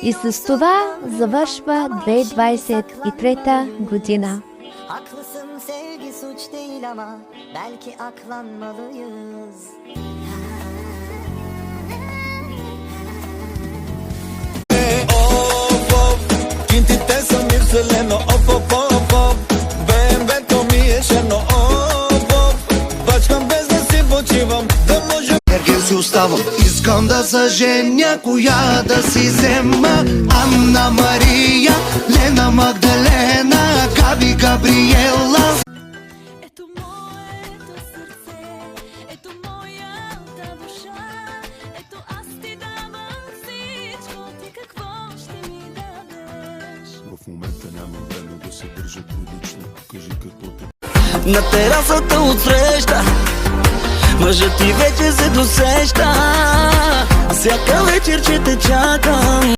И с това завършва 2023 година. Haklısın, sevgi suç değil ama belki aklanmalıyız. Of of, ghintite să mirseleno. Of of of of, bembeto mi e šerno. Of of, бачкам без да си почивам, да може. Ерген си оставам. Искам да се женя, коя да си взема. Анна Мария, Лена Магдалена, Габи Габриела. Ето моето сърце, ето моята душа, ето аз ти давам всичко, ти какво ще ми дадеш? В момента нямам време да се държа прилично. Кажи какво те... На терасата отсреща мъжът ти вече се досеща. Всяка вечер, че те чакам,